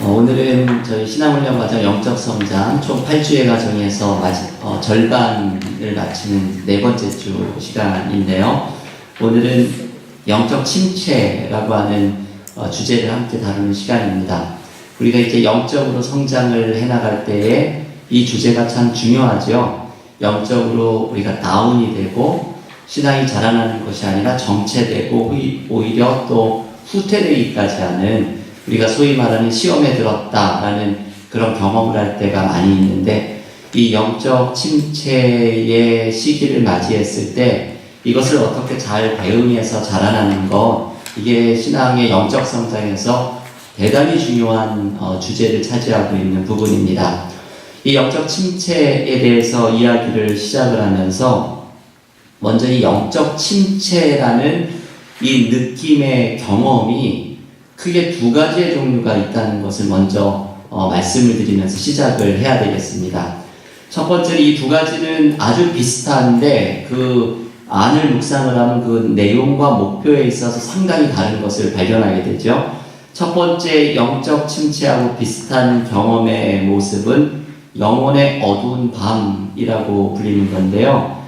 오늘은 저희 신앙훈련 과정 영적 성장 총 8주의 과정에서 절반을 마치는 네 번째 주 시간인데요. 오늘은 영적 침체라고 하는 주제를 함께 다루는 시간입니다. 우리가 이제 영적으로 성장을 해나갈 때에 이 주제가 참 중요하죠. 영적으로 우리가 다운이 되고 신앙이 자라나는 것이 아니라 정체되고 오히려 또 후퇴되기까지 하는, 우리가 소위 말하는 시험에 들었다라는 그런 경험을 할 때가 많이 있는데, 이 영적 침체의 시기를 맞이했을 때 이것을 어떻게 잘 대응해서 자라나는 것, 이게 신앙의 영적 성장에서 대단히 중요한 주제를 차지하고 있는 부분입니다. 이 영적 침체에 대해서 이야기를 시작을 하면서 먼저 이 영적 침체라는 이 느낌의 경험이 크게 두 가지의 종류가 있다는 것을 먼저 말씀을 드리면서 시작을 해야 되겠습니다. 첫 번째로 이 두 가지는 아주 비슷한데 그 안을 묵상을 하면 그 내용과 목표에 있어서 상당히 다른 것을 발견하게 되죠. 첫 번째 영적 침체하고 비슷한 경험의 모습은 영혼의 어두운 밤이라고 불리는 건데요.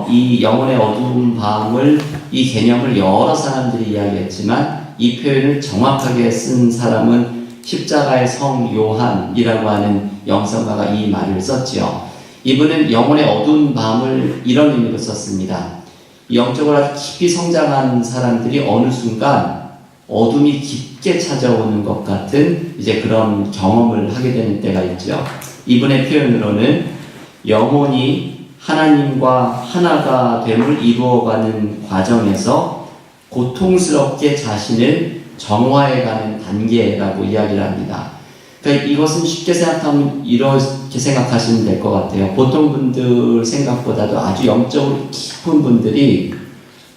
이 영혼의 어두운 밤을, 이 개념을 여러 사람들이 이야기했지만 이 표현을 정확하게 쓴 사람은 십자가의 성 요한이라고 하는 영성가가 이 말을 썼지요. 이분은 영혼의 어두운 밤을 이런 의미로 썼습니다. 영적으로 아주 깊이 성장한 사람들이 어느 순간 어둠이 깊게 찾아오는 것 같은 이제 그런 경험을 하게 되는 때가 있죠. 이분의 표현으로는 영혼이 하나님과 하나가 됨을 이루어가는 과정에서 고통스럽게 자신을 정화해가는 단계라고 이야기를 합니다. 그러니까 이것은 쉽게 생각하면 이렇게 생각하시면 될 것 같아요. 보통 분들 생각보다도 아주 영적으로 깊은 분들이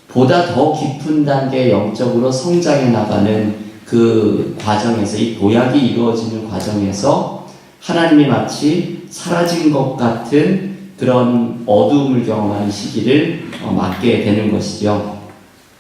보다 더 깊은 단계의 영적으로 성장해 나가는 그 과정에서, 이 도약이 이루어지는 과정에서 하나님이 마치 사라진 것 같은 그런 어두움을 경험하는 시기를 맞게 되는 것이죠.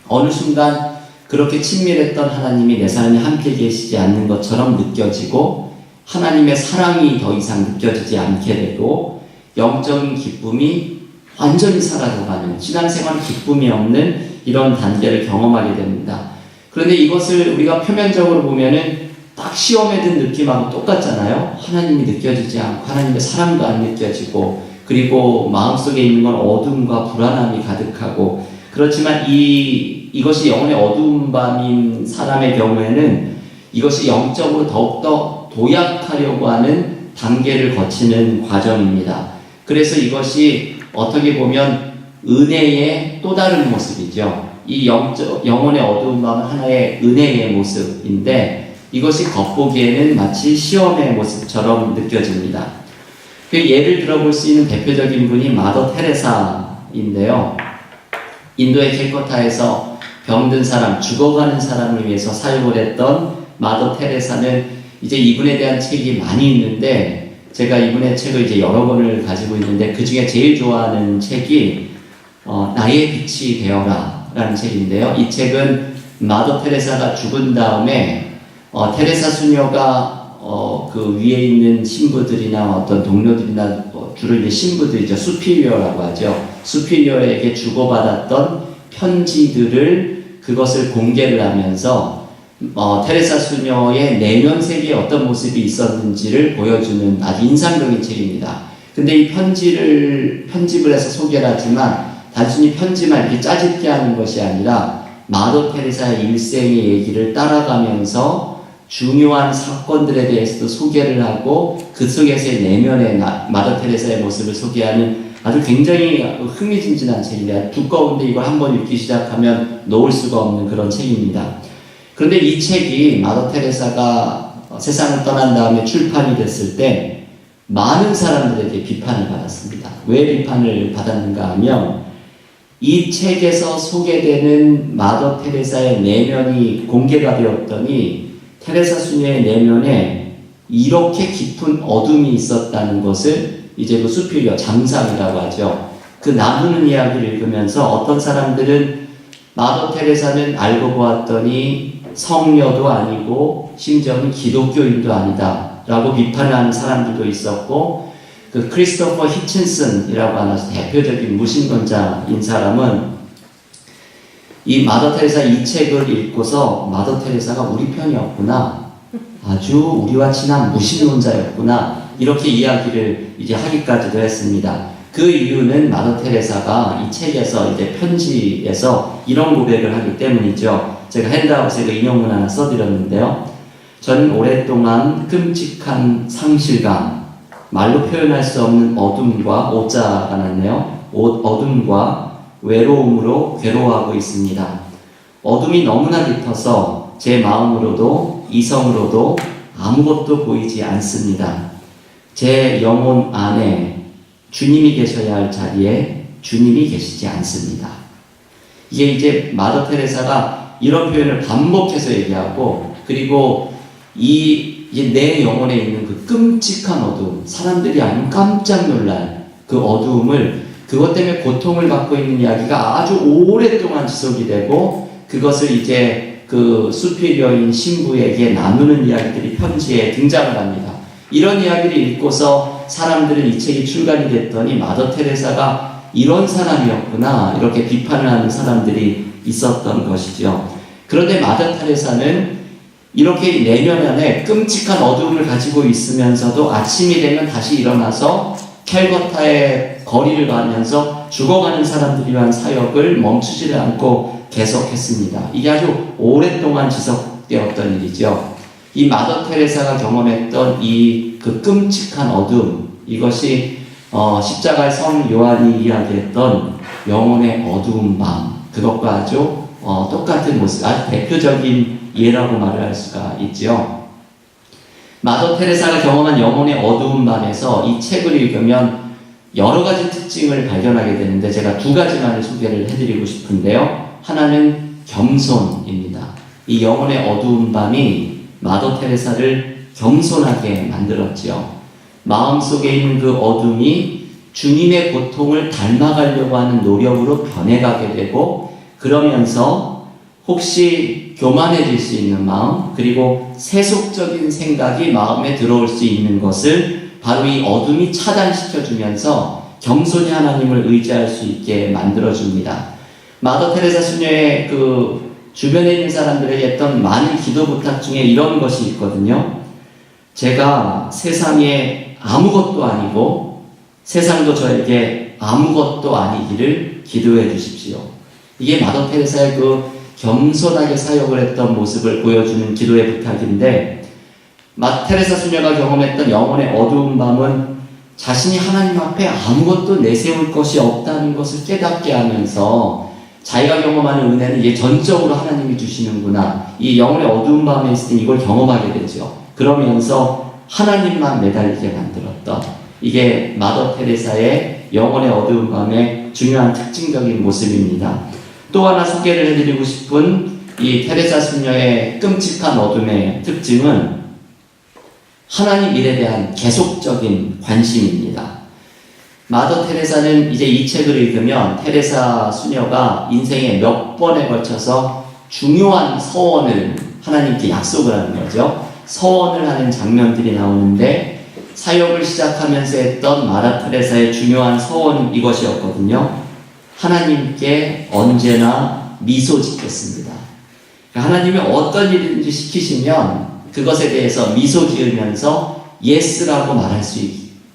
어느 순간 그렇게 친밀했던 하나님이 내 삶에 함께 계시지 않는 것처럼 느껴지고, 하나님의 사랑이 더 이상 느껴지지 않게 되고, 영적인 기쁨이 완전히 사라져가는, 신앙생활 기쁨이 없는 이런 단계를 경험하게 됩니다. 그런데 이것을 우리가 표면적으로 보면은 딱 시험에 든 느낌하고 똑같잖아요. 하나님이 느껴지지 않고 하나님의 사랑도 안 느껴지고, 그리고 마음속에 있는 건 어둠과 불안함이 가득하고, 그렇지만 이것이 영혼의 어두운 밤인 사람의 경우에는 이것이 영적으로 더욱더 도약하려고 하는 단계를 거치는 과정입니다. 그래서 이것이 어떻게 보면 은혜의 또 다른 모습이죠. 이 영혼의 어두운 밤은 하나의 은혜의 모습인데, 이것이 겉보기에는 마치 시험의 모습처럼 느껴집니다. 그 예를 들어볼 수 있는 대표적인 분이 마더 테레사인데요. 인도의 캘커타에서 병든 사람, 죽어가는 사람을 위해서 사역을 했던 마더 테레사는 이제 이분에 대한 책이 많이 있는데, 제가 이분의 책을 이제 여러 권을 가지고 있는데 그 중에 제일 좋아하는 책이 나의 빛이 되어라 라는 책인데요. 이 책은 마더 테레사가 죽은 다음에 테레사 수녀가 그 위에 있는 신부들이나 어떤 동료들이나 주로 이제 신부들이죠. 수피리어라고 하죠. 수피리어에게 주고받았던 편지들을, 그것을 공개를 하면서 테레사 수녀의 내면 세계에 어떤 모습이 있었는지를 보여주는 아주 인상적인 책입니다. 근데 이 편집을 해서 소개를 하지만 단순히 편지만 이렇게 짜집게 하는 것이 아니라 마더 테레사의 일생의 얘기를 따라가면서 중요한 사건들에 대해서도 소개를 하고, 그 속에서의 내면의 마더 테레사의 모습을 소개하는 아주 굉장히 흥미진진한 책입니다. 두꺼운데 이걸 한번 읽기 시작하면 놓을 수가 없는 그런 책입니다. 그런데 이 책이 마더 테레사가 세상을 떠난 다음에 출판이 됐을 때 많은 사람들에게 비판을 받았습니다. 왜 비판을 받았는가 하면, 이 책에서 소개되는 마더 테레사의 내면이 공개가 되었더니 테레사 수녀의 내면에 이렇게 깊은 어둠이 있었다는 것을 이제 그 수필이어 장상이라고 하죠. 그 나누는 이야기를 읽으면서 어떤 사람들은 마더 테레사는 알고 보았더니 성녀도 아니고 심지어는 기독교인도 아니다 라고 비판하는 사람들도 있었고, 그 크리스토퍼 히친슨이라고 하는 대표적인 무신론자인 사람은 이 마더 테레사 이 책을 읽고서 마더 테레사가 우리 편이었구나, 아주 우리와 친한 무신론자였구나, 이렇게 이야기를 이제 하기까지도 했습니다. 그 이유는 마더 테레사가 이 책에서 이제 편지에서 이런 고백을 하기 때문이죠. 제가 핸드아웃에 그 인용문 하나 써드렸는데요. 저는 오랫동안 끔찍한 상실감, 말로 표현할 수 없는 어둠과, 오자가 났네요. 어둠과 외로움으로 괴로워하고 있습니다. 어둠이 너무나 깊어서 제 마음으로도 이성으로도 아무것도 보이지 않습니다. 제 영혼 안에 주님이 계셔야 할 자리에 주님이 계시지 않습니다. 이게 이제 마더 테레사가 이런 표현을 반복해서 얘기하고, 그리고 이제 내 영혼에 있는 그 끔찍한 어두움, 사람들이 아니면 깜짝 놀랄 그 어두움을, 그것 때문에 고통을 받고 있는 이야기가 아주 오랫동안 지속이 되고, 그것을 이제 그 수피리어인 신부에게 나누는 이야기들이 편지에 등장을 합니다. 이런 이야기를 읽고서 사람들은 이 책이 출간이 됐더니 마더 테레사가 이런 사람이었구나, 이렇게 비판을 하는 사람들이 있었던 것이죠. 그런데 마더 테레사는 이렇게 내면 안에 끔찍한 어두움을 가지고 있으면서도 아침이 되면 다시 일어나서 캘커타의 거리를 가면서 죽어가는 사람들을 위한 사역을 멈추지 않고 계속했습니다. 이게 아주 오랫동안 지속되었던 일이죠. 이 마더 테레사가 경험했던 이 그 끔찍한 어둠, 이것이 십자가의 성 요한이 이야기했던 영혼의 어두운 밤, 그것과 아주 똑같은 모습, 아주 대표적인 예라고 말을 할 수가 있죠. 마더 테레사가 경험한 영혼의 어두운 밤에서 이 책을 읽으면 여러 가지 특징을 발견하게 되는데, 제가 두 가지만을 소개를 해드리고 싶은데요. 하나는 겸손입니다. 이 영혼의 어두운 밤이 마더 테레사를 겸손하게 만들었지요. 마음속에 있는 그 어둠이 주님의 고통을 닮아가려고 하는 노력으로 변해가게 되고, 그러면서 혹시 교만해질 수 있는 마음, 그리고 세속적인 생각이 마음에 들어올 수 있는 것을 바로 이 어둠이 차단시켜주면서 겸손히 하나님을 의지할 수 있게 만들어줍니다. 마더 테레사 수녀의 그 주변에 있는 사람들에게 했던 많은 기도 부탁 중에 이런 것이 있거든요. 제가 세상에 아무것도 아니고 세상도 저에게 아무것도 아니기를 기도해 주십시오. 이게 마더 테레사의 그 겸손하게 사역을 했던 모습을 보여주는 기도의 부탁인데, 테레사 수녀가 경험했던 영혼의 어두운 밤은 자신이 하나님 앞에 아무것도 내세울 것이 없다는 것을 깨닫게 하면서 자기가 경험하는 은혜는 이게 전적으로 하나님이 주시는구나, 이 영혼의 어두운 밤에 있을 때 이걸 경험하게 되죠. 그러면서 하나님만 매달리게 만들었던, 이게 마더 테레사의 영혼의 어두운 밤의 중요한 특징적인 모습입니다. 또 하나 소개를 해드리고 싶은 이 테레사 수녀의 끔찍한 어둠의 특징은 하나님 일에 대한 계속적인 관심입니다. 마더 테레사는 이제 이 책을 읽으면 테레사 수녀가 인생에 몇 번에 걸쳐서 중요한 서원을 하나님께 약속을 하는 거죠. 서원을 하는 장면들이 나오는데, 사역을 시작하면서 했던 마더 테레사의 중요한 서원은 이것이었거든요. 하나님께 언제나 미소 짓겠습니다. 하나님이 어떤 일인지 시키시면 그것에 대해서 미소 지으면서 예스라고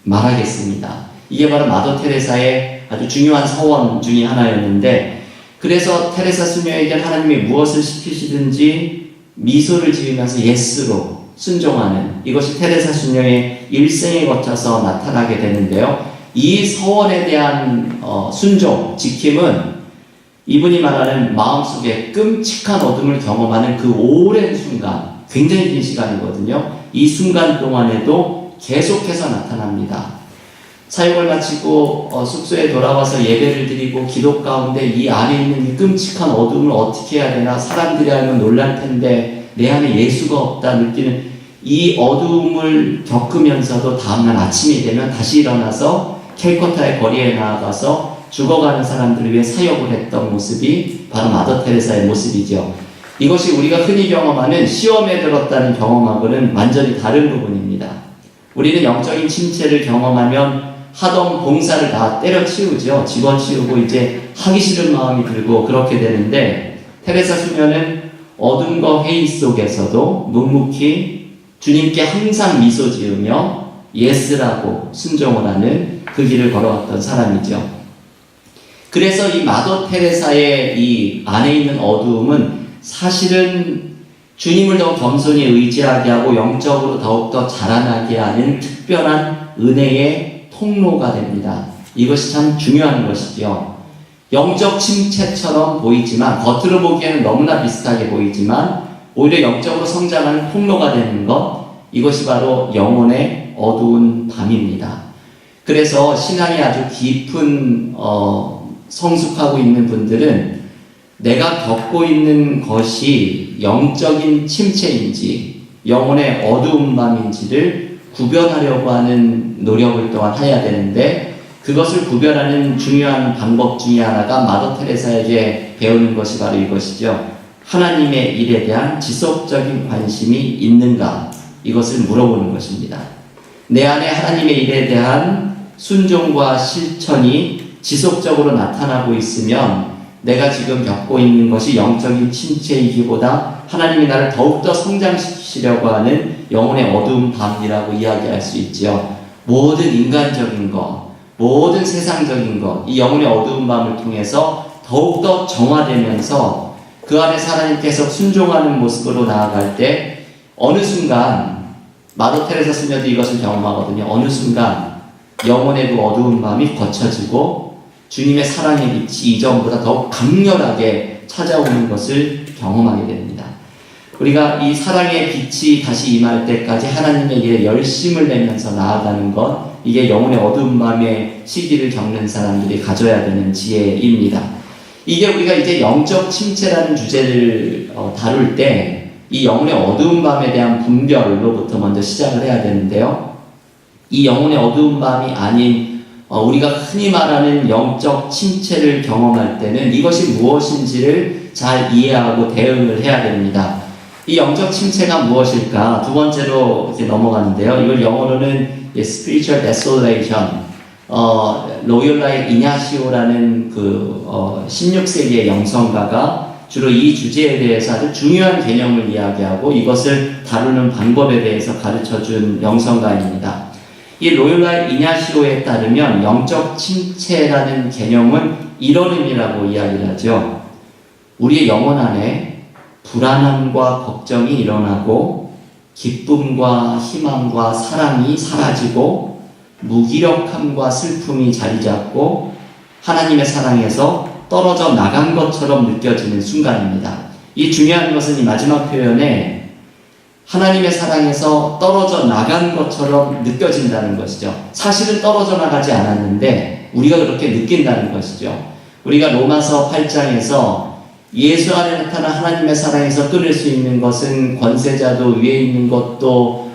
말하겠습니다. 이게 바로 마더 테레사의 아주 중요한 서원 중에 하나였는데, 그래서 테레사 수녀에게 하나님이 무엇을 시키시든지 미소를 지으면서 예스로 순종하는, 이것이 테레사 수녀의 일생에 거쳐서 나타나게 되는데요. 이 서원에 대한 순종, 지킴은 이분이 말하는 마음속에 끔찍한 어둠을 경험하는 그 오랜 순간, 굉장히 긴 시간이거든요. 이 순간 동안에도 계속해서 나타납니다. 사역을 마치고 숙소에 돌아와서 예배를 드리고 기도 가운데 이 안에 있는 이 끔찍한 어둠을 어떻게 해야 되나, 사람들이 알면 놀랄 텐데 내 안에 예수가 없다 느끼는 이 어둠을 겪으면서도 다음날 아침이 되면 다시 일어나서 캘커타의 거리에 나아가서 죽어가는 사람들을 위해 사역을 했던 모습이 바로 마더 테레사의 모습이죠. 이것이 우리가 흔히 경험하는 시험에 들었다는 경험하고는 완전히 다른 부분입니다. 우리는 영적인 침체를 경험하면 하던 봉사를 다 때려치우죠. 집어치우고 이제 하기 싫은 마음이 들고 그렇게 되는데, 테레사 수녀는 어둠과 회의 속에서도 묵묵히 주님께 항상 미소 지으며 예스라고 순종을 하는 그 길을 걸어왔던 사람이죠. 그래서 이 마더 테레사의 이 안에 있는 어두움은 사실은 주님을 더 겸손히 의지하게 하고 영적으로 더욱더 자라나게 하는 특별한 은혜의 통로가 됩니다. 이것이 참 중요한 것이죠. 영적 침체처럼 보이지만, 겉으로 보기에는 너무나 비슷하게 보이지만 오히려 영적으로 성장하는 통로가 되는 것, 이것이 바로 영혼의 어두운 밤입니다. 그래서 신앙이 아주 깊은 성숙하고 있는 분들은 내가 겪고 있는 것이 영적인 침체인지 영혼의 어두운 밤인지를 구별하려고 하는 노력을 또한 해야 되는데, 그것을 구별하는 중요한 방법 중에 하나가 마더 테레사에게 배우는 것이 바로 이것이죠. 하나님의 일에 대한 지속적인 관심이 있는가, 이것을 물어보는 것입니다. 내 안에 하나님의 일에 대한 순종과 실천이 지속적으로 나타나고 있으면 내가 지금 겪고 있는 것이 영적인 침체이기보다 하나님이 나를 더욱더 성장시키려고 하는 영혼의 어두운 밤이라고 이야기할 수 있지요. 모든 인간적인 것, 모든 세상적인 것, 이 영혼의 어두운 밤을 통해서 더욱더 정화되면서 그 안에서 하나님께서 순종하는 모습으로 나아갈 때 어느 순간, 마더 테레사 수녀도 이것을 경험하거든요. 어느 순간 영혼의 그 어두운 밤이 거쳐지고 주님의 사랑의 빛이 이전보다 더욱 강렬하게 찾아오는 것을 경험하게 됩니다. 우리가 이 사랑의 빛이 다시 임할 때까지 하나님의 일에 열심을 내면서 나아가는 것, 이게 영혼의 어두운 밤의 시기를 겪는 사람들이 가져야 되는 지혜입니다. 이게 우리가 이제 영적 침체라는 주제를 다룰 때 이 영혼의 어두운 밤에 대한 분별로부터 먼저 시작을 해야 되는데요. 이 영혼의 어두운 밤이 아닌 우리가 흔히 말하는 영적 침체를 경험할 때는 이것이 무엇인지를 잘 이해하고 대응을 해야 됩니다. 이 영적 침체가 무엇일까? 두 번째로 이제 넘어가는데요. 이걸 영어로는 spiritual desolation, 로욜라의 이냐시오라는 16세기의 영성가가 주로 이 주제에 대해서 아주 중요한 개념을 이야기하고 이것을 다루는 방법에 대해서 가르쳐준 영성가입니다. 이 로욜라의 이냐시오에 따르면 영적 침체라는 개념은 이런 의미라고 이야기를 하죠. 우리의 영혼 안에 불안함과 걱정이 일어나고 기쁨과 희망과 사랑이 사라지고 무기력함과 슬픔이 자리 잡고 하나님의 사랑에서 떨어져 나간 것처럼 느껴지는 순간입니다. 이 중요한 것은 이 마지막 표현에 하나님의 사랑에서 떨어져 나간 것처럼 느껴진다는 것이죠. 사실은 떨어져 나가지 않았는데 우리가 그렇게 느낀다는 것이죠. 우리가 로마서 8장에서 예수 안에 나타난 하나님의 사랑에서 끊을 수 있는 것은 권세자도 위에 있는 것도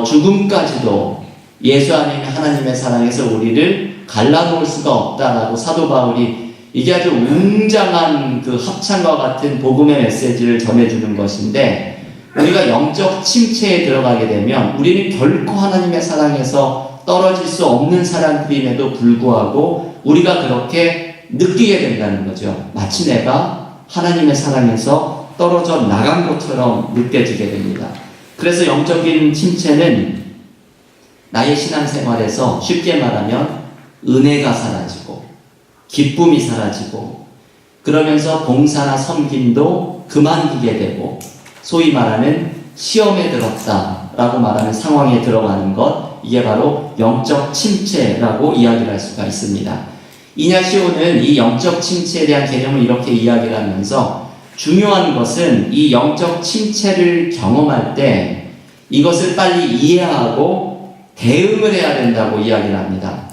죽음까지도 예수 안에 있는 하나님의 사랑에서 우리를 갈라놓을 수가 없다라고 사도 바울이, 이게 아주 웅장한 그 합창과 같은 복음의 메시지를 전해주는 것인데, 우리가 영적 침체에 들어가게 되면 우리는 결코 하나님의 사랑에서 떨어질 수 없는 사람들임에도 불구하고 우리가 그렇게 느끼게 된다는 거죠. 마치 내가 하나님의 사랑에서 떨어져 나간 것처럼 느껴지게 됩니다. 그래서 영적인 침체는 나의 신앙생활에서 쉽게 말하면 은혜가 사라지고 기쁨이 사라지고 그러면서 봉사나 섬김도 그만두게 되고 소위 말하는 시험에 들었다라고 말하는 상황에 들어가는 것, 이게 바로 영적 침체라고 이야기를 할 수가 있습니다. 이냐시오는 이 영적 침체에 대한 개념을 이렇게 이야기를 하면서 중요한 것은 이 영적 침체를 경험할 때 이것을 빨리 이해하고 대응을 해야 된다고 이야기를 합니다.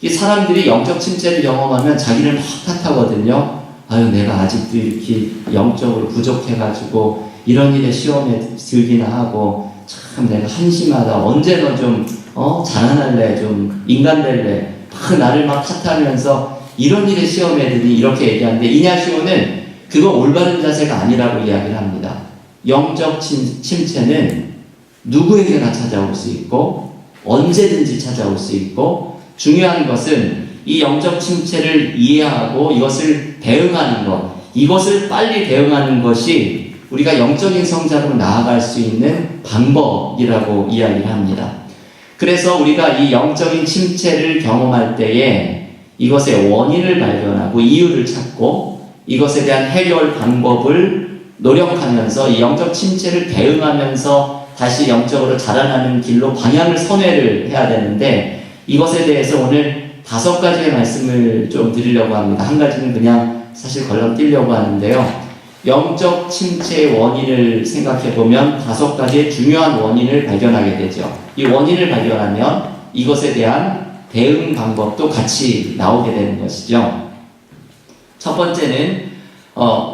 이 사람들이 영적 침체를 경험하면 자기를 막 탓하거든요. 아유, 내가 아직도 이렇게 영적으로 부족해가지고 이런 일에 시험에 들기나 하고 참 내가 한심하다. 언제 너 좀 자라날래, 좀 인간 될래. 막 나를 막 탓하면서 이런 일에 시험에 들니 이렇게 얘기하는데, 이냐시오는 그거 올바른 자세가 아니라고 이야기를 합니다. 영적 침체는 누구에게나 찾아올 수 있고 언제든지 찾아올 수 있고, 중요한 것은 이 영적 침체를 이해하고 이것을 대응하는 것, 이것을 빨리 대응하는 것이 우리가 영적인 성장으로 나아갈 수 있는 방법이라고 이야기를 합니다. 그래서 우리가 이 영적인 침체를 경험할 때에 이것의 원인을 발견하고 이유를 찾고 이것에 대한 해결 방법을 노력하면서 이 영적 침체를 대응하면서 다시 영적으로 자라나는 길로 방향을 선회를 해야 되는데, 이것에 대해서 오늘 5가지의 말씀을 좀 드리려고 합니다. 한 가지는 그냥 사실 걸러뛰려고 하는데요. 영적 침체의 원인을 생각해 보면 5가지의 중요한 원인을 발견하게 되죠. 이 원인을 발견하면 이것에 대한 대응 방법도 같이 나오게 되는 것이죠. 첫 번째는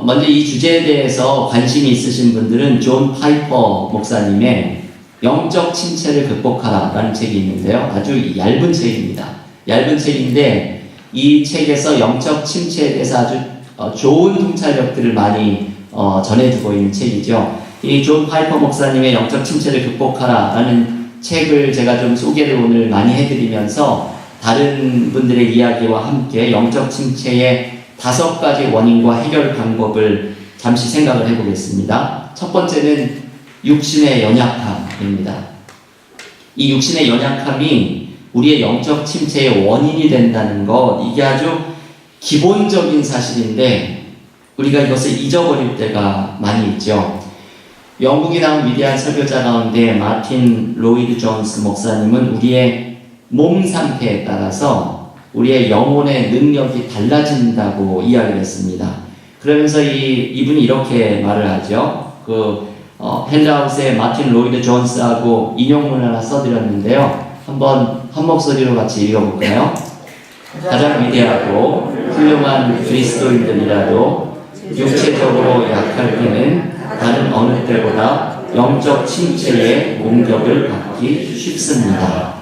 먼저 이 주제에 대해서 관심이 있으신 분들은 존 파이퍼 목사님의 영적 침체를 극복하라 라는 책이 있는데요. 아주 얇은 책입니다. 얇은 책인데 이 책에서 영적 침체에 대해서 아주 좋은 통찰력들을 많이 전해주고 있는 책이죠. 이 존 파이퍼 목사님의 영적 침체를 극복하라 라는 책을 제가 좀 소개를 오늘 많이 해드리면서 다른 분들의 이야기와 함께 영적 침체의 5가지 원인과 해결 방법을 잠시 생각을 해보겠습니다. 첫 번째는 육신의 연약함입니다. 이 육신의 연약함이 우리의 영적 침체의 원인이 된다는 것, 이게 아주 기본적인 사실인데 우리가 이것을 잊어버릴 때가 많이 있죠. 영국에 나온 위대한 설교자 가운데 마틴 로이드 존스 목사님은 우리의 몸 상태에 따라서 우리의 영혼의 능력이 달라진다고 이야기를 했습니다. 그러면서 이분이 이렇게 말을 하죠. 핸드아웃에 마틴 로이드 존스하고 인용문을 하나 써드렸는데요. 한번 한 목소리로 같이 읽어볼까요? 가장 위대하고 훌륭한 그리스도인들이라도 육체적으로 약할 때는 다른 어느 때보다 영적 침체의 공격을 받기 쉽습니다.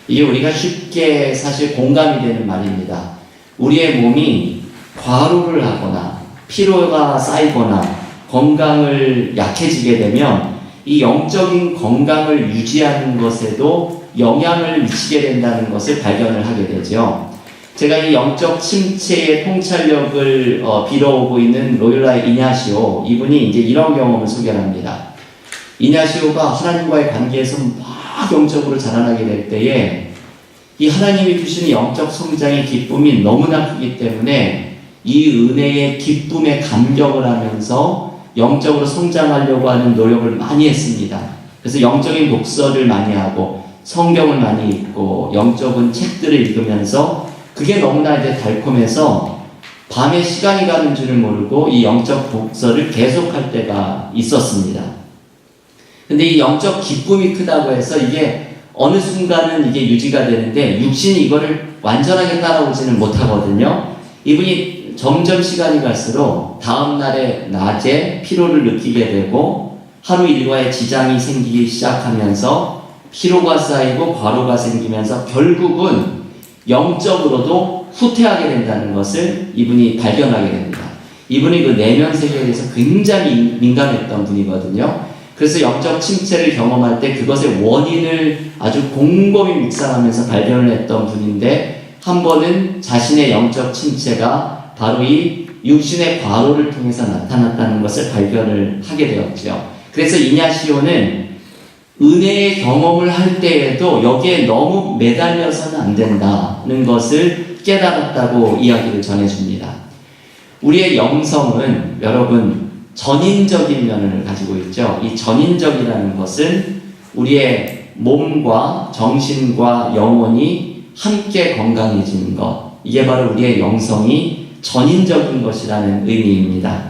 이게 우리가 쉽게 사실 공감이 되는 말입니다. 우리의 몸이 과로를 하거나 피로가 쌓이거나 건강을 약해지게 되면 이 영적인 건강을 유지하는 것에도 영향을 미치게 된다는 것을 발견을 하게 되죠. 제가 이 영적 침체의 통찰력을 빌어오고 있는 로율라 이냐시오, 이분이 이제 이런 경험을 소개합니다. 이냐시오가 하나님과의 관계에서 막 영적으로 자라나게 될 때에 이 하나님이 주시는 영적 성장의 기쁨이 너무나 크기 때문에 이 은혜의 기쁨에 감격을 하면서 영적으로 성장하려고 하는 노력을 많이 했습니다. 그래서 영적인 독서를 많이 하고 성경을 많이 읽고 영적인 책들을 읽으면서 그게 너무나 이제 달콤해서 밤에 시간이 가는 줄을 모르고 이 영적 독서를 계속할 때가 있었습니다. 근데 이 영적 기쁨이 크다고 해서 이게 어느 순간은 이게 유지가 되는데 육신이 이거를 완전하게 따라오지는 못하거든요. 이분이 점점 시간이 갈수록 다음날에 낮에 피로를 느끼게 되고 하루 일과에 지장이 생기기 시작하면서 피로가 쌓이고 과로가 생기면서 결국은 영적으로도 후퇴하게 된다는 것을 이분이 발견하게 됩니다. 이분이 그 내면 세계에 대해서 굉장히 민감했던 분이거든요. 그래서 영적 침체를 경험할 때 그것의 원인을 아주 곰곰이 묵상하면서 발견을 했던 분인데, 한 번은 자신의 영적 침체가 바로 이 육신의 과로를 통해서 나타났다는 것을 발견을 하게 되었죠. 그래서 이냐시오는 은혜의 경험을 할 때에도 여기에 너무 매달려서는 안 된다는 것을 깨달았다고 이야기를 전해줍니다. 우리의 영성은 여러분 전인적인 면을 가지고 있죠. 이 전인적이라는 것은 우리의 몸과 정신과 영혼이 함께 건강해지는 것, 이게 바로 우리의 영성이 전인적인 것이라는 의미입니다.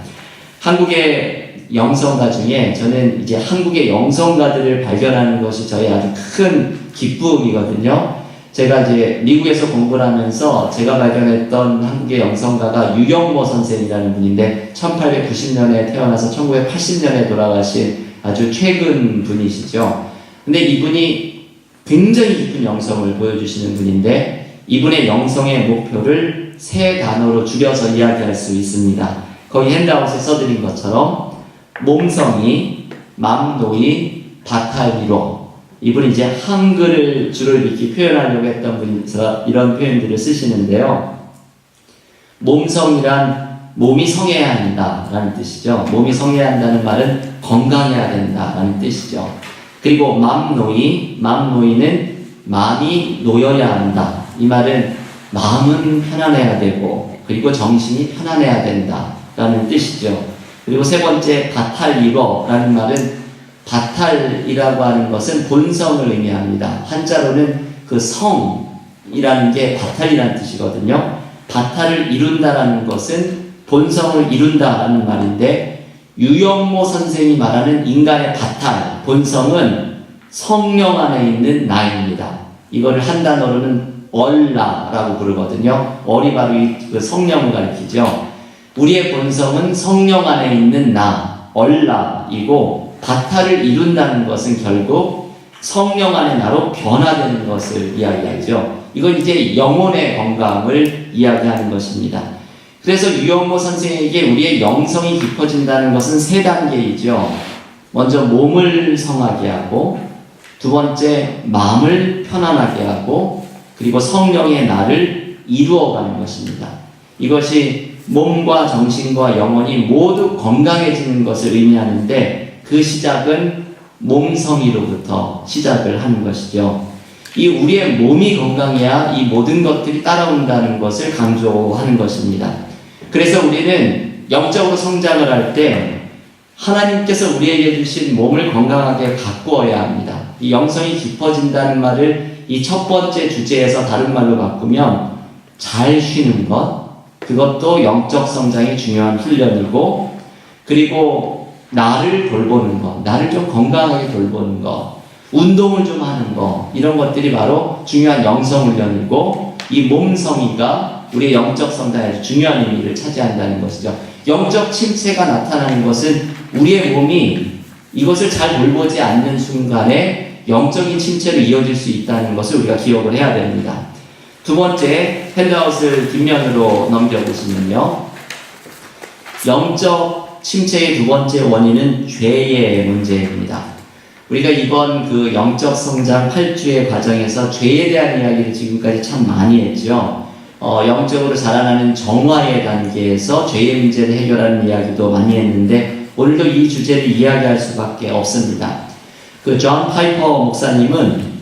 한국의 영성가 중에 저는 이제 한국의 영성가들을 발견하는 것이 저의 아주 큰 기쁨이거든요. 제가 이제 미국에서 공부를 하면서 제가 발견했던 한국의 영성가가 유경모 선생이라는 분인데 1890년에 태어나서 1980년에 돌아가신 아주 최근 분이시죠. 근데 이분이 굉장히 깊은 영성을 보여주시는 분인데 이분의 영성의 목표를 3단어로 줄여서 이야기할 수 있습니다. 거기 핸드아웃에 써드린 것처럼 몸성이, 맘노이, 바탈리로, 이분이 이제 한글을 주로 이렇게 표현하려고 했던 분이서 이런 표현들을 쓰시는데요. 몸성이란 몸이 성해야 한다라는 뜻이죠. 몸이 성해야 한다는 말은 건강해야 된다라는 뜻이죠. 그리고 맘노이는 마음이 놓여야 한다. 이 말은 마음은 편안해야 되고 그리고 정신이 편안해야 된다라는 뜻이죠. 그리고 세 번째 바탈리로라는 말은, 바탈이라고 하는 것은 본성을 의미합니다. 한자로는 그 성이라는 게 바탈이라는 뜻이거든요. 바탈을 이룬다라는 것은 본성을 이룬다라는 말인데, 유영모 선생이 말하는 인간의 바탈, 본성은 성령 안에 있는 나입니다. 이거를 한 단어로는 얼라라고 부르거든요. 얼이 바로 그 성령을 가리키죠. 우리의 본성은 성령 안에 있는 나, 얼라이고, 바탈을 이룬다는 것은 결국 성령 안의 나로 변화되는 것을 이야기하죠. 이건 이제 영혼의 건강을 이야기하는 것입니다. 그래서 유영모 선생에게 우리의 영성이 깊어진다는 것은 세 단계이죠. 먼저 몸을 성하게 하고, 두 번째 마음을 편안하게 하고, 그리고 성령의 나를 이루어가는 것입니다. 이것이 몸과 정신과 영혼이 모두 건강해지는 것을 의미하는데, 그 시작은 몸성이로부터 시작을 하는 것이죠. 이 우리의 몸이 건강해야 이 모든 것들이 따라온다는 것을 강조하는 것입니다. 그래서 우리는 영적으로 성장을 할 때 하나님께서 우리에게 주신 몸을 건강하게 가꾸어야 합니다. 이 영성이 깊어진다는 말을 이 첫 번째 주제에서 다른 말로 바꾸면 잘 쉬는 것, 그것도 영적 성장의 중요한 훈련이고, 그리고 나를 돌보는 것, 나를 좀 건강하게 돌보는 것, 운동을 좀 하는 것, 이런 것들이 바로 중요한 영성훈련이고, 이 몸성이가 우리의 영적 성장에서 중요한 의미를 차지한다는 것이죠. 영적 침체가 나타나는 것은 우리의 몸이 이것을 잘 돌보지 않는 순간에 영적인 침체로 이어질 수 있다는 것을 우리가 기억을 해야 됩니다. 두 번째, 핸드아웃을 뒷면으로 넘겨보시면요. 영적 침체의 두 번째 원인은 죄의 문제입니다. 우리가 이번 그 영적 성장 8주의 과정에서 죄에 대한 이야기를 지금까지 참 많이 했죠. 영적으로 자라나는 정화의 단계에서 죄의 문제를 해결하는 이야기도 많이 했는데, 오늘도 이 주제를 이야기할 수밖에 없습니다. 그 존 파이퍼 목사님은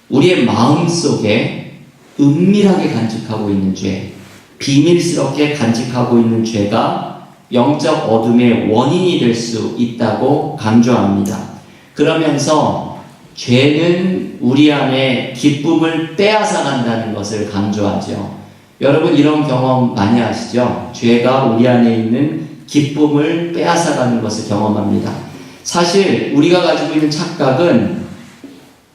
우리의 마음 속에 은밀하게 간직하고 있는 죄, 비밀스럽게 간직하고 있는 죄가 영적 어둠의 원인이 될 수 있다고 강조합니다. 그러면서 죄는 우리 안에 기쁨을 빼앗아 간다는 것을 강조하죠. 여러분 이런 경험 많이 하시죠? 죄가 우리 안에 있는 기쁨을 빼앗아 가는 것을 경험합니다. 사실 우리가 가지고 있는 착각은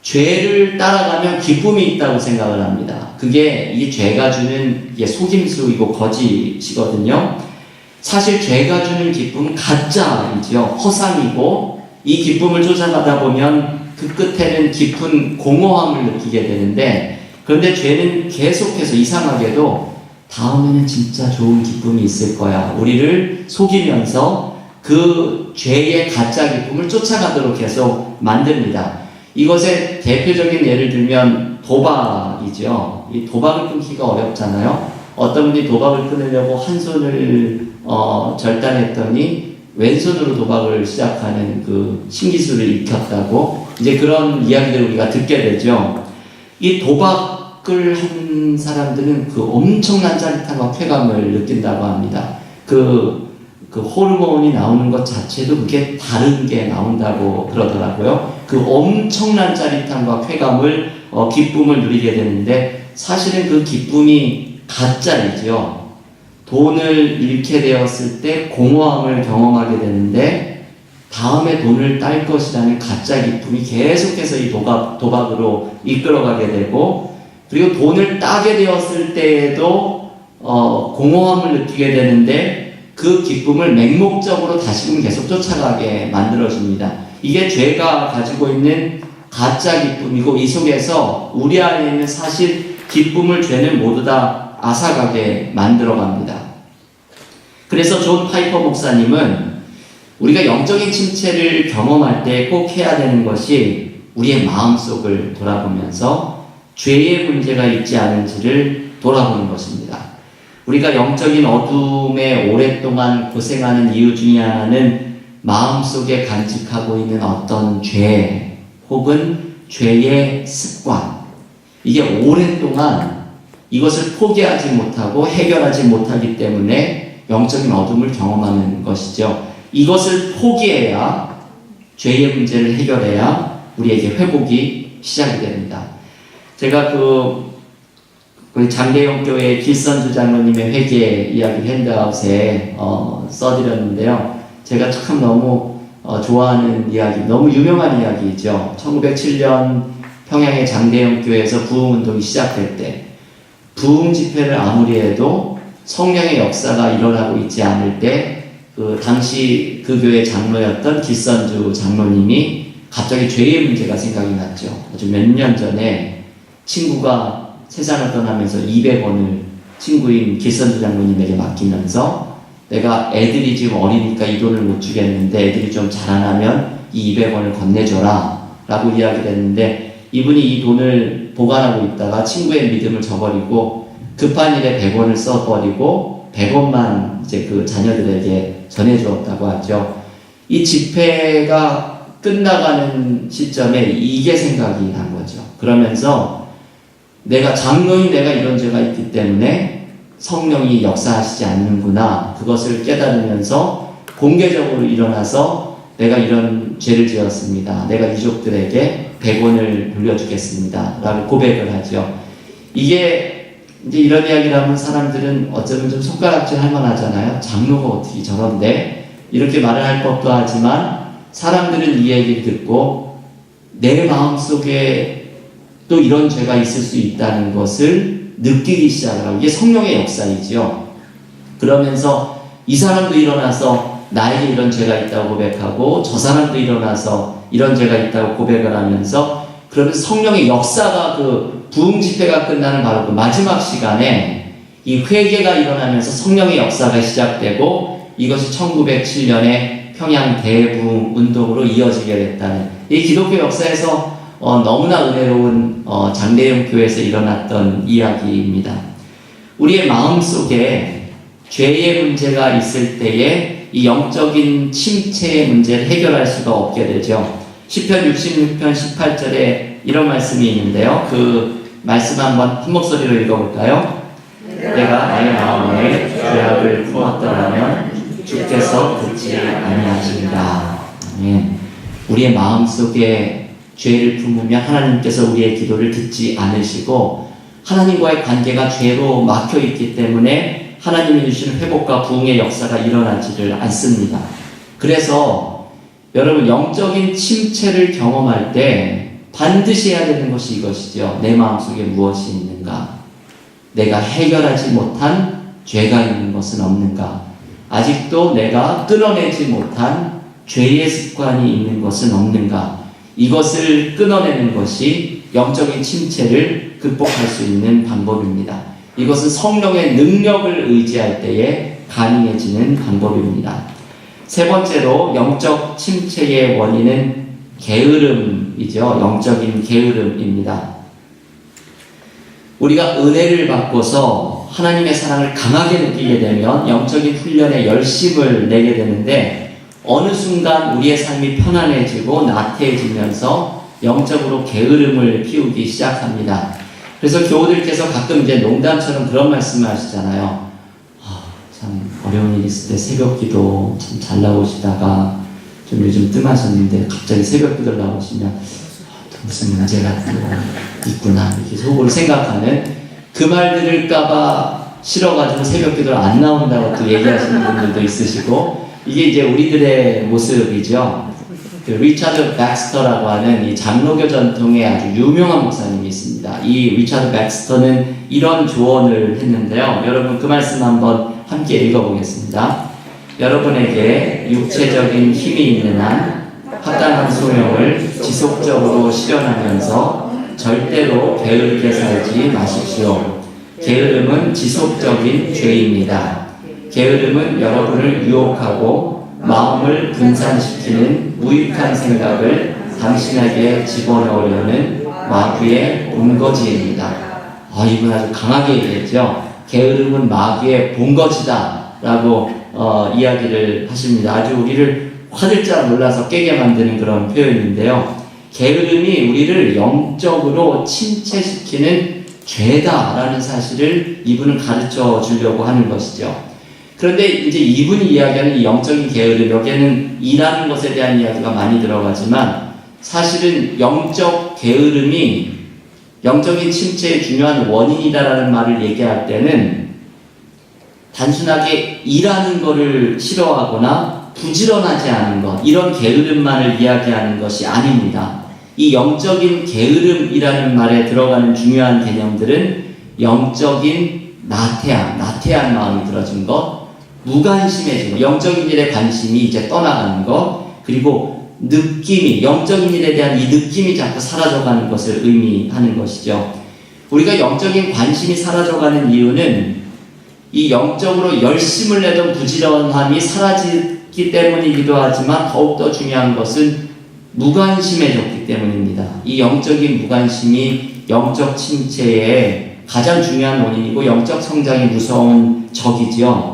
죄를 따라가면 기쁨이 있다고 생각을 합니다. 그게 이 죄가 주는 이게 속임수이고 거짓이거든요. 사실 죄가 주는 기쁨은 가짜이죠. 허상이고, 이 기쁨을 쫓아가다 보면 그 끝에는 깊은 공허함을 느끼게 되는데, 그런데 죄는 계속해서 이상하게도 다음에는 진짜 좋은 기쁨이 있을 거야, 우리를 속이면서 그 죄의 가짜 기쁨을 쫓아가도록 계속 만듭니다. 이것의 대표적인 예를 들면 도박이죠. 이 도박을 끊기가 어렵잖아요. 어떤 분이 도박을 끊으려고 한 손을 절단했더니 왼손으로 도박을 시작하는 그 신기술을 익혔다고, 이제 그런 이야기들을 우리가 듣게 되죠. 이 도박을 한 사람들은 그 엄청난 짜릿함과 쾌감을 느낀다고 합니다. 그 호르몬이 나오는 것 자체도 그게 다른 게 나온다고 그러더라고요. 그 엄청난 짜릿함과 쾌감을, 기쁨을 누리게 되는데, 사실은 그 기쁨이 가짜이죠. 돈을 잃게 되었을 때 공허함을 경험하게 되는데, 다음에 돈을 딸 것이라는 가짜 기쁨이 계속해서 이 도박으로 이끌어가게 되고, 그리고 돈을 따게 되었을 때에도 공허함을 느끼게 되는데, 그 기쁨을 맹목적으로 다시금 계속 쫓아가게 만들어줍니다. 이게 죄가 가지고 있는 가짜 기쁨이고, 이 속에서 우리 안에 있는 사실 기쁨을 죄는 모두 다 앗아가게 만들어갑니다. 그래서 존 파이퍼 목사님은 우리가 영적인 침체를 경험할 때 꼭 해야 되는 것이 우리의 마음속을 돌아보면서 죄의 문제가 있지 않은지를 돌아보는 것입니다. 우리가 영적인 어둠에 오랫동안 고생하는 이유 중에 하나는 마음속에 간직하고 있는 어떤 죄 혹은 죄의 습관, 이게 오랫동안 이것을 포기하지 못하고 해결하지 못하기 때문에 영적인 어둠을 경험하는 것이죠. 이것을 포기해야 죄의 문제를 해결해야 우리에게 회복이 시작이 됩니다. 제가 우리 장대영 교회 길선주 장로님의 회개 이야기 핸드아웃에 써드렸는데요. 제가 참 너무 좋아하는 이야기, 너무 유명한 이야기죠. 1907년 평양의 장대영 교회에서 부흥운동이 시작될 때 부흥 집회를 아무리 해도 성령의 역사가 일어나고 있지 않을 때 당시 그 교회 장로였던 길선주 장로님이 갑자기 죄의 문제가 생각이 났죠. 아주 몇 년 전에 친구가 세상을 떠나면서 200원을 친구인 길선주 장로님에게 맡기면서 내가 애들이 지금 어리니까 이 돈을 못 주겠는데 애들이 좀 자라나면 이 200원을 건네줘라 라고 이야기를 했는데 이분이 이 돈을 보관하고 있다가 친구의 믿음을 저버리고 급한 일에 100원을 써버리고 100원만 이제 그 자녀들에게 전해주었다고 하죠. 이 집회가 끝나가는 시점에 이게 생각이 난 거죠. 그러면서 장로인 내가 이런 죄가 있기 때문에 성령이 역사하시지 않는구나. 그것을 깨달으면서 공개적으로 일어나서 내가 이런 죄를 지었습니다. 내가 유족들에게 100원을 돌려주겠습니다. 라고 고백을 하죠. 이게 이제 이런 이야기를 하면 사람들은 어쩌면 좀 손가락질 할 만하잖아요. 장로가 어떻게 저런데? 이렇게 말을 할 법도 하지만 사람들은 이 얘기를 듣고 내 마음속에 또 이런 죄가 있을 수 있다는 것을 느끼기 시작하고 이게 성령의 역사이죠. 그러면서 이 사람도 일어나서 나에게 이런 죄가 있다고 고백하고 저 사람도 일어나서 이런 죄가 있다고 고백을 하면서 그러면서 성령의 역사가 부흥 집회가 끝나는 바로 그 마지막 시간에 이 회개가 일어나면서 성령의 역사가 시작되고 이것이 1907년에 평양 대부흥 운동으로 이어지게 됐다는 이 기독교 역사에서 너무나 은혜로운 장대영 교회에서 일어났던 이야기입니다. 우리의 마음속에 죄의 문제가 있을 때에 이 영적인 침체의 문제를 해결할 수가 없게 되죠. 시편 66편 18절에 이런 말씀이 있는데요. 그 말씀 한 목소리로 읽어볼까요? 내가 나의 마음에 죄악을 품었더라면 주께서 듣지 아니하시리라. 아멘. 우리의 마음속에 죄를 품으면 하나님께서 우리의 기도를 듣지 않으시고 하나님과의 관계가 죄로 막혀있기 때문에 하나님이 주시는 회복과 부흥의 역사가 일어나지를 않습니다. 그래서 여러분 영적인 침체를 경험할 때 반드시 해야 되는 것이 이것이죠. 내 마음속에 무엇이 있는가? 내가 해결하지 못한 죄가 있는 것은 없는가? 아직도 내가 끊어내지 못한 죄의 습관이 있는 것은 없는가? 이것을 끊어내는 것이 영적인 침체를 극복할 수 있는 방법입니다. 이것은 성령의 능력을 의지할 때에 가능해지는 방법입니다. 세 번째로 영적 침체의 원인은 게으름이죠. 영적인 게으름입니다. 우리가 은혜를 받고서 하나님의 사랑을 강하게 느끼게 되면 영적인 훈련에 열심을 내게 되는데 어느 순간 우리의 삶이 편안해지고 나태해지면서 영적으로 게으름을 피우기 시작합니다. 그래서 교우들께서 가끔 이제 농담처럼 그런 말씀을 하시잖아요. 참 어려운 일 있을 때 새벽 기도 참 잘 나오시다가 좀 요즘 뜸하셨는데 갑자기 새벽 기도를 나오시면 무슨 문제가 또 있구나 이렇게 속으로 생각하는 그 말 들을까봐 싫어가지고 새벽 기도를 안 나온다고 또 얘기하시는 분들도 있으시고 이게 이제 우리들의 모습이죠. 그 리차드 백스터라고 하는 이 장로교 전통의 아주 유명한 목사님이 있습니다. 이 리차드 백스터는 이런 조언을 했는데요. 여러분 그 말씀 한번 함께 읽어보겠습니다. 여러분에게 육체적인 힘이 있는 한 합당한 소명을 지속적으로 실현하면서 절대로 게으르게 살지 마십시오. 게으름은 지속적인 죄입니다. 게으름은 여러분을 유혹하고 마음을 분산시키는 무익한 생각을 당신에게 집어넣으려는 마귀의 본거지입니다. 이분 아주 강하게 얘기했죠. 게으름은 마귀의 본거지다 라고 이야기를 하십니다. 아주 우리를 화들짝 놀라서 깨게 만드는 그런 표현인데요. 게으름이 우리를 영적으로 침체시키는 죄다라는 사실을 이분은 가르쳐 주려고 하는 것이죠. 그런데 이제 이분이 이야기하는 이 영적인 게으름, 여기에는 일하는 것에 대한 이야기가 많이 들어가지만 사실은 영적 게으름이 영적인 침체의 중요한 원인이다라는 말을 얘기할 때는 단순하게 일하는 것을 싫어하거나 부지런하지 않은 것, 이런 게으름만을 이야기하는 것이 아닙니다. 이 영적인 게으름이라는 말에 들어가는 중요한 개념들은 영적인 나태한 마음이 들어진 것, 무관심해진 것, 영적인 일에 관심이 이제 떠나가는 것, 그리고 느낌이, 영적인 일에 대한 이 느낌이 자꾸 사라져가는 것을 의미하는 것이죠. 우리가 영적인 관심이 사라져가는 이유는 이 영적으로 열심을 내던 부지런함이 사라지기 때문이기도 하지만 더욱더 중요한 것은 무관심해졌기 때문입니다. 이 영적인 무관심이 영적 침체의 가장 중요한 원인이고 영적 성장이 무서운 적이지요.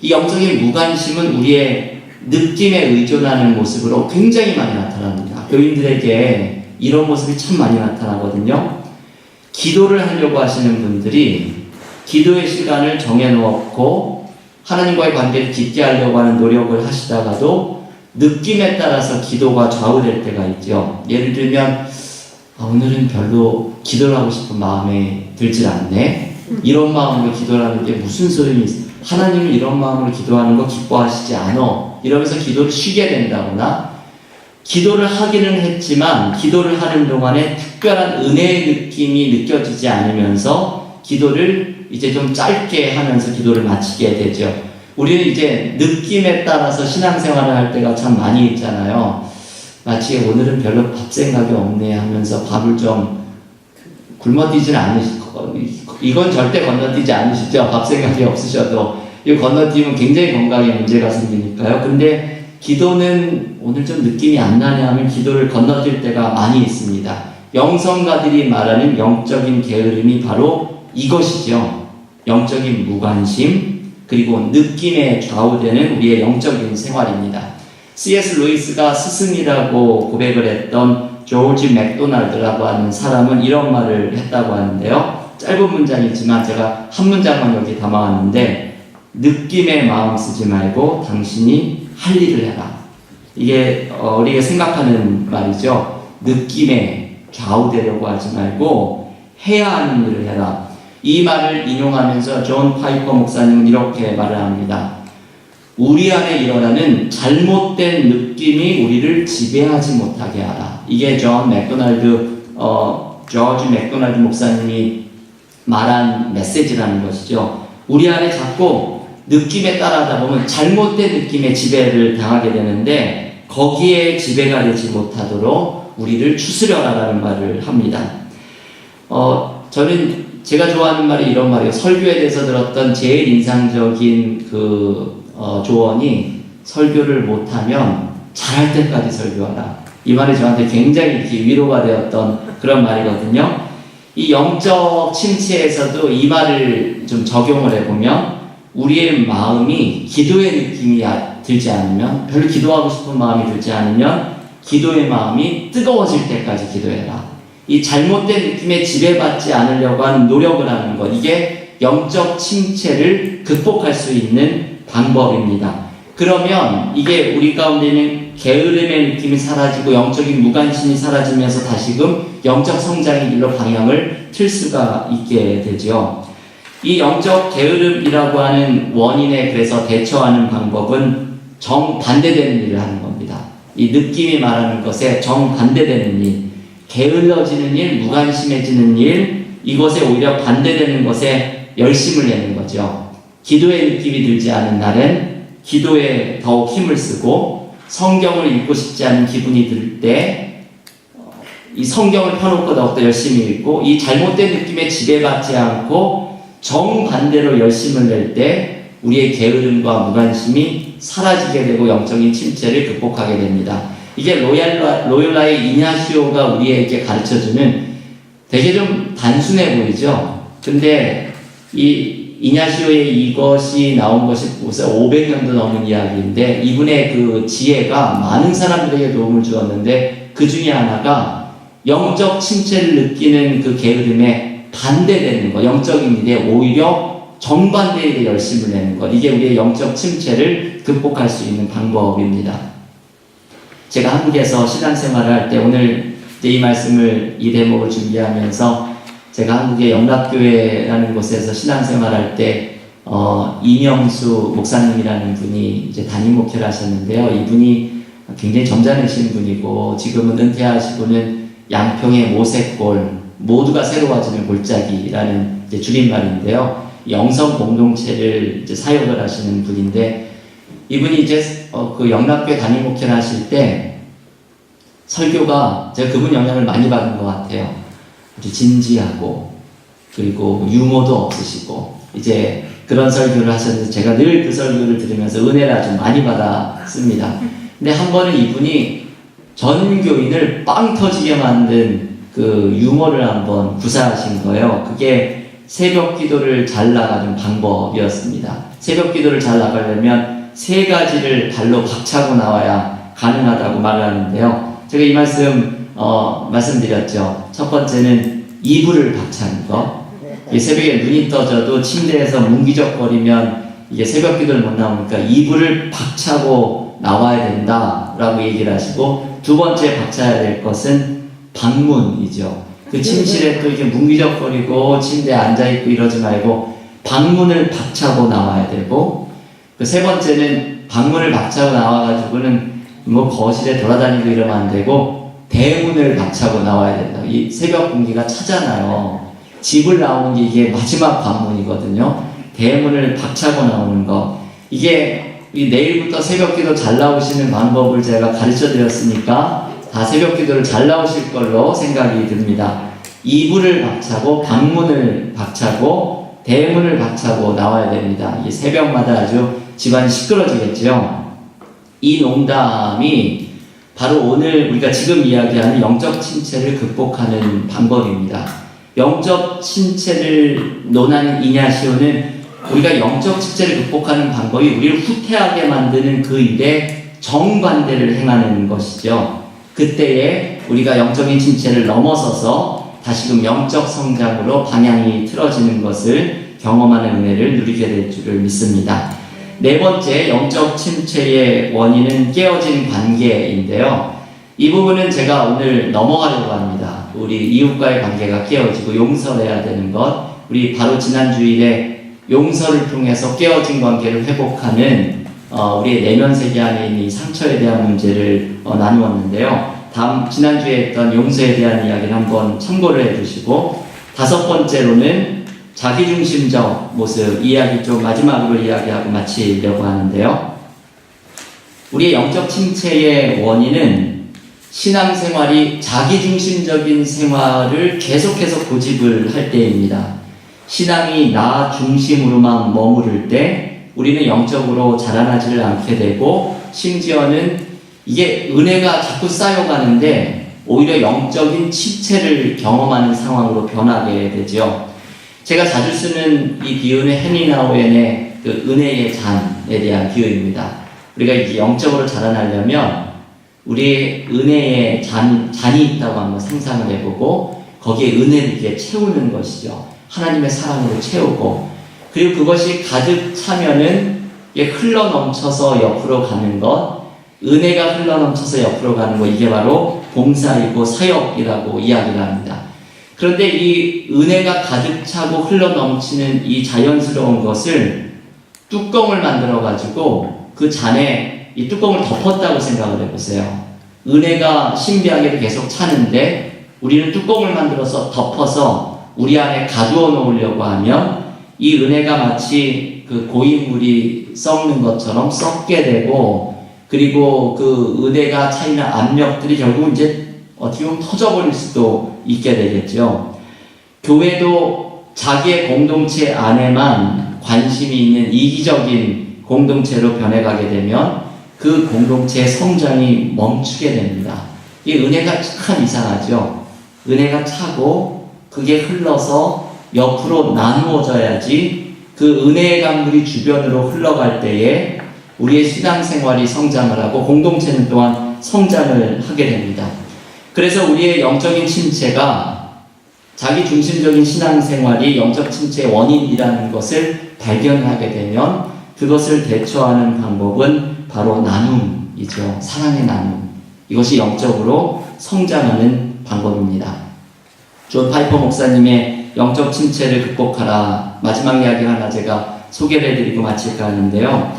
이 영적인 무관심은 우리의 느낌에 의존하는 모습으로 굉장히 많이 나타납니다. 교인들에게 이런 모습이 참 많이 나타나거든요. 기도를 하려고 하시는 분들이 기도의 시간을 정해놓고 하나님과의 관계를 깊게 하려고 하는 노력을 하시다가도 느낌에 따라서 기도가 좌우될 때가 있죠. 예를 들면 오늘은 별로 기도를 하고 싶은 마음에 들질 않네. 이런 마음으로 기도를 하는 게 무슨 소용이 있어? 하나님은 이런 마음으로 기도하는 거 기뻐하시지 않아. 이러면서 기도를 쉬게 된다거나, 기도를 하기는 했지만 기도를 하는 동안에 특별한 은혜의 느낌이 느껴지지 않으면서 기도를 이제 좀 짧게 하면서 기도를 마치게 되죠. 우리는 이제 느낌에 따라서 신앙생활을 할 때가 참 많이 있잖아요. 마치 오늘은 별로 밥 생각이 없네 하면서 밥을 좀 굶어뛰지는 않으시고, 이건 절대 건너뛰지 않으시죠. 밥 생각이 없으셔도. 이거 건너뛰면 굉장히 건강에 문제가 생기니까요. 근데 기도는 오늘 좀 느낌이 안 나네 하면 기도를 건너뛸 때가 많이 있습니다. 영성가들이 말하는 영적인 게으름이 바로 이것이죠. 영적인 무관심, 그리고 느낌에 좌우되는 우리의 영적인 생활입니다. C.S. 루이스가 스승이라고 고백을 했던 조지 맥도날드라고 하는 사람은 이런 말을 했다고 하는데요. 짧은 문장이지만 제가 한 문장만 여기 담아왔는데, 느낌에 마음 쓰지 말고 당신이 할 일을 해라. 이게 우리가 생각하는 말이죠. 느낌에 좌우되려고 하지 말고 해야 하는 일을 해라. 이 말을 인용하면서 존 파이퍼 목사님은 이렇게 말을 합니다. 우리 안에 일어나는 잘못된 느낌이 우리를 지배하지 못하게 하라. 이게 조지 맥도날드 목사님이 말한 메시지라는 것이죠. 우리 안에 자꾸 느낌에 따라하다 보면 잘못된 느낌에 지배를 당하게 되는데 거기에 지배가 되지 못하도록 우리를 추스려라라는 말을 합니다. 저는 제가 좋아하는 말이 이런 말이에요. 설교에 대해서 들었던 제일 인상적인 조언이 설교를 못하면 잘할 때까지 설교하라. 이 말이 저한테 굉장히 위로가 되었던 그런 말이거든요. 이 영적 침체에서도 이 말을 좀 적용을 해보면 우리의 마음이 기도의 느낌이 들지 않으면, 별로 기도하고 싶은 마음이 들지 않으면 기도의 마음이 뜨거워질 때까지 기도해라. 이 잘못된 느낌에 지배받지 않으려고 하는 노력을 하는 것, 이게 영적 침체를 극복할 수 있는 방법입니다. 그러면 이게 우리 가운데는 게으름의 느낌이 사라지고 영적인 무관심이 사라지면서 다시금 영적 성장의 길로 방향을 틀 수가 있게 되죠. 이 영적 게으름이라고 하는 원인에 그래서 대처하는 방법은 정반대되는 일을 하는 겁니다. 이 느낌이 말하는 것에 정반대되는 일, 게을러지는 일, 무관심해지는 일, 이것에 오히려 반대되는 것에 열심을 내는 거죠. 기도의 느낌이 들지 않은 날엔 기도에 더욱 힘을 쓰고, 성경을 읽고 싶지 않은 기분이 들 때 이 성경을 펴놓고 더욱더 열심히 읽고, 이 잘못된 느낌에 지배받지 않고 정반대로 열심을 낼 때 우리의 게으름과 무관심이 사라지게 되고 영적인 침체를 극복하게 됩니다. 이게 로요라의 이냐시오가 우리에게 가르쳐주는 되게 좀 단순해 보이죠? 근데 이 이냐시오의 이것이 나온 것이 벌써 500년도 넘은 이야기인데 이분의 그 지혜가 많은 사람들에게 도움을 주었는데 그 중에 하나가 영적 침체를 느끼는 그 게으름에 반대되는 것, 영적인 일에 오히려 정반대의 일에 열심을 내는 것, 이게 우리의 영적 침체를 극복할 수 있는 방법입니다. 제가 한국에서 신앙생활을 할 때 오늘 이 말씀을, 이 대목을 준비하면서 제가 한국의 영락교회라는 곳에서 신앙생활할 때 이명수 목사님이라는 분이 이제 담임 목회를 하셨는데요. 이분이 굉장히 점잖으신 분이고 지금은 은퇴하시고는 양평의 모세골, 모두가 새로워지는 골짜기라는 이제 줄임말인데요. 영성 공동체를 이제 사역을 하시는 분인데 이분이 이제 그 영락교회 담임 목회를 하실 때 설교가 제가 그분 영향을 많이 받은 것 같아요. 아주 진지하고 그리고 유머도 없으시고 이제 그런 설교를 하셨는데 제가 늘 그 설교를 들으면서 은혜를 아주 많이 받았습니다. 근데 한 번은 이분이 전 교인을 빵 터지게 만든 그 유머를 한번 구사하신 거예요. 그게 새벽 기도를 잘 나가는 방법이었습니다. 새벽 기도를 잘 나가려면 3가지를 발로 박차고 나와야 가능하다고 말을 하는데요. 제가 이 말씀드렸죠. 첫 번째는 이불을 박차는 거. 새벽에 눈이 떠져도 침대에서 뭉기적거리면 이게 새벽 기도를 못 나오니까 이불을 박차고 나와야 된다라고 얘기를 하시고, 두 번째 박차야 될 것은 방문이죠. 그 침실에 또 이게 뭉기적거리고 침대에 앉아있고 이러지 말고 방문을 박차고 나와야 되고, 그 세 번째는 방문을 박차고 나와가지고는 뭐 거실에 돌아다니고 이러면 안 되고 대문을 박차고 나와야 된다. 이 새벽 공기가 차잖아요. 집을 나오는 게 이게 마지막 관문이거든요. 대문을 박차고 나오는 거. 이게 내일부터 새벽 기도 잘 나오시는 방법을 제가 가르쳐 드렸으니까 다 새벽 기도를 잘 나오실 걸로 생각이 듭니다. 이불을 박차고 방문을 박차고 대문을 박차고 나와야 됩니다. 이게 새벽마다 아주 집안이 시끄러지겠죠. 이 농담이 바로 오늘 우리가 지금 이야기하는 영적 침체를 극복하는 방법입니다. 영적 침체를 논하는 이냐시오는 우리가 영적 침체를 극복하는 방법이 우리를 후퇴하게 만드는 그 일에 정반대를 행하는 것이죠. 그때에 우리가 영적인 침체를 넘어서서 다시금 영적 성장으로 방향이 틀어지는 것을 경험하는 은혜를 누리게 될 줄을 믿습니다. 네 번째, 영적 침체의 원인은 깨어진 관계인데요. 이 부분은 제가 오늘 넘어가려고 합니다. 우리 이웃과의 관계가 깨어지고 용서해야 되는 것, 우리 바로 지난 주일에 용서를 통해서 깨어진 관계를 회복하는 우리의 내면 세계 안에 있는 이 상처에 대한 문제를 나누었는데요. 지난주에 했던 용서에 대한 이야기를 한번 참고를 해주시고, 다섯 번째로는 자기중심적 모습, 이야기 좀 마지막으로 이야기하고 마치려고 하는데요. 우리의 영적 침체의 원인은 신앙생활이 자기중심적인 생활을 계속해서 고집을 할 때입니다. 신앙이 나 중심으로만 머무를 때 우리는 영적으로 자라나지를 않게 되고, 심지어는 이게 은혜가 자꾸 쌓여가는데 오히려 영적인 침체를 경험하는 상황으로 변하게 되죠. 제가 자주 쓰는 이 비유는 헤니 나우엔의 그 은혜의 잔에 대한 비유입니다. 우리가 이제 영적으로 자라나려면 우리의 은혜의 잔이 있다고 한번 상상을 해보고 거기에 은혜를 이렇게 채우는 것이죠. 하나님의 사랑으로 채우고, 그리고 그것이 가득 차면은 이게 흘러 넘쳐서 옆으로 가는 것, 은혜가 흘러 넘쳐서 옆으로 가는 것, 이게 바로 봉사이고 사역이라고 이야기를 합니다. 그런데 이 은혜가 가득 차고 흘러 넘치는 이 자연스러운 것을 뚜껑을 만들어 가지고 그 잔에 이 뚜껑을 덮었다고 생각을 해보세요. 은혜가 신비하게 계속 차는데 우리는 뚜껑을 만들어서 덮어서 우리 안에 가두어 놓으려고 하면 이 은혜가 마치 그 고인물이 썩는 것처럼 썩게 되고, 그리고 그 은혜가 차이는 압력들이 결국 이제 어떻게 보면 터져버릴 수도 있게 되겠죠. 교회도 자기의 공동체 안에만 관심이 있는 이기적인 공동체로 변해가게 되면 그 공동체의 성장이 멈추게 됩니다. 이 은혜가 참 이상하죠. 은혜가 차고 그게 흘러서 옆으로 나누어져야지 그 은혜의 강물이 주변으로 흘러갈 때에 우리의 신앙생활이 성장을 하고 공동체는 또한 성장을 하게 됩니다. 그래서 우리의 영적인 침체가 자기 중심적인 신앙생활이 영적 침체의 원인이라는 것을 발견하게 되면 그것을 대처하는 방법은 바로 나눔이죠. 사랑의 나눔. 이것이 영적으로 성장하는 방법입니다. 존 파이퍼 목사님의 영적 침체를 극복하라 마지막 이야기 하나 제가 소개를 해드리고 마칠까 하는데요.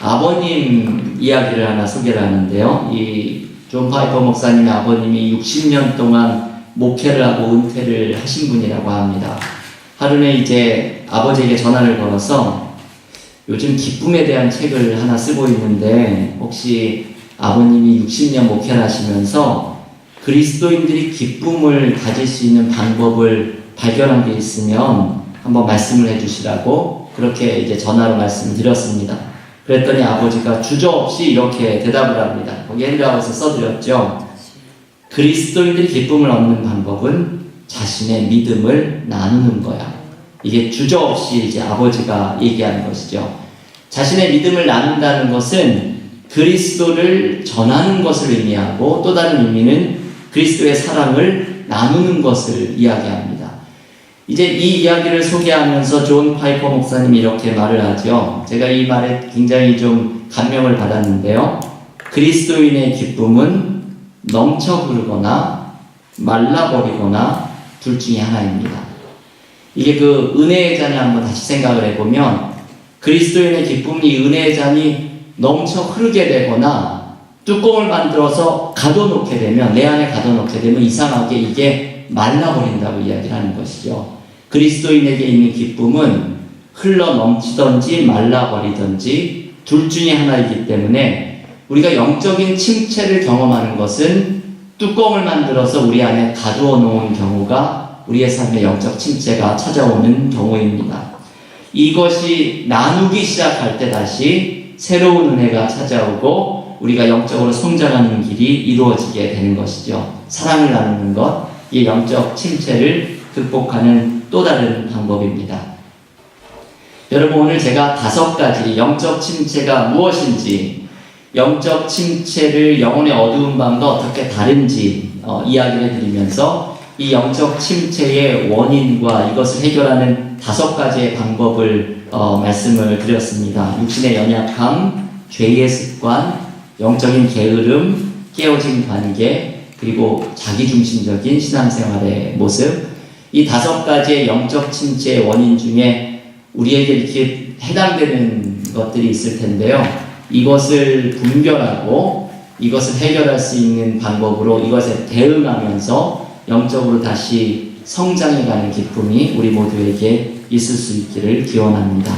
아버님 이야기를 하나 소개를 하는데요. 이 존 파이퍼 목사님의 아버님이 60년 동안 목회를 하고 은퇴를 하신 분이라고 합니다. 하루는 이제 아버지에게 전화를 걸어서 요즘 기쁨에 대한 책을 하나 쓰고 있는데 혹시 아버님이 60년 목회를 하시면서 그리스도인들이 기쁨을 가질 수 있는 방법을 발견한 게 있으면 한번 말씀을 해주시라고 그렇게 이제 전화로 말씀을 드렸습니다. 그랬더니 아버지가 주저없이 이렇게 대답을 합니다. 거기 핸드아웃에 써드렸죠. 그리스도인들이 기쁨을 얻는 방법은 자신의 믿음을 나누는 거야. 이게 주저없이 이제 아버지가 얘기하는 것이죠. 자신의 믿음을 나눈다는 것은 그리스도를 전하는 것을 의미하고 또 다른 의미는 그리스도의 사랑을 나누는 것을 이야기합니다. 이제 이 이야기를 소개하면서 존 파이퍼 목사님이 이렇게 말을 하죠. 제가 이 말에 굉장히 좀 감명을 받았는데요. 그리스도인의 기쁨은 넘쳐 흐르거나 말라버리거나 둘 중에 하나입니다. 이게 그 은혜의 잔을 한번 다시 생각을 해보면 그리스도인의 기쁨이 은혜의 잔이 넘쳐 흐르게 되거나 뚜껑을 만들어서 가둬놓게 되면 내 안에 가둬놓게 되면 이상하게 이게 말라버린다고 이야기를 하는 것이죠. 그리스도인에게 있는 기쁨은 흘러 넘치든지 말라버리든지 둘 중에 하나이기 때문에 우리가 영적인 침체를 경험하는 것은 뚜껑을 만들어서 우리 안에 가두어 놓은 경우가 우리의 삶의 영적 침체가 찾아오는 경우입니다. 이것이 나누기 시작할 때 다시 새로운 은혜가 찾아오고 우리가 영적으로 성장하는 길이 이루어지게 되는 것이죠. 사랑을 나누는 것, 이 영적 침체를 극복하는 또 다른 방법입니다. 여러분 오늘 제가 5가지 영적 침체가 무엇인지 영적 침체를 영혼의 어두운 밤과 어떻게 다른지 이야기를 드리면서 이 영적 침체의 원인과 이것을 해결하는 5가지의 방법을 말씀을 드렸습니다. 육신의 연약함, 죄의 습관, 영적인 게으름, 깨어진 관계, 그리고 자기중심적인 신앙생활의 모습. 이 5가지의 영적 침체의 원인 중에 우리에게 이렇게 해당되는 것들이 있을 텐데요. 이것을 분별하고 이것을 해결할 수 있는 방법으로 이것에 대응하면서 영적으로 다시 성장해가는 기쁨이 우리 모두에게 있을 수 있기를 기원합니다.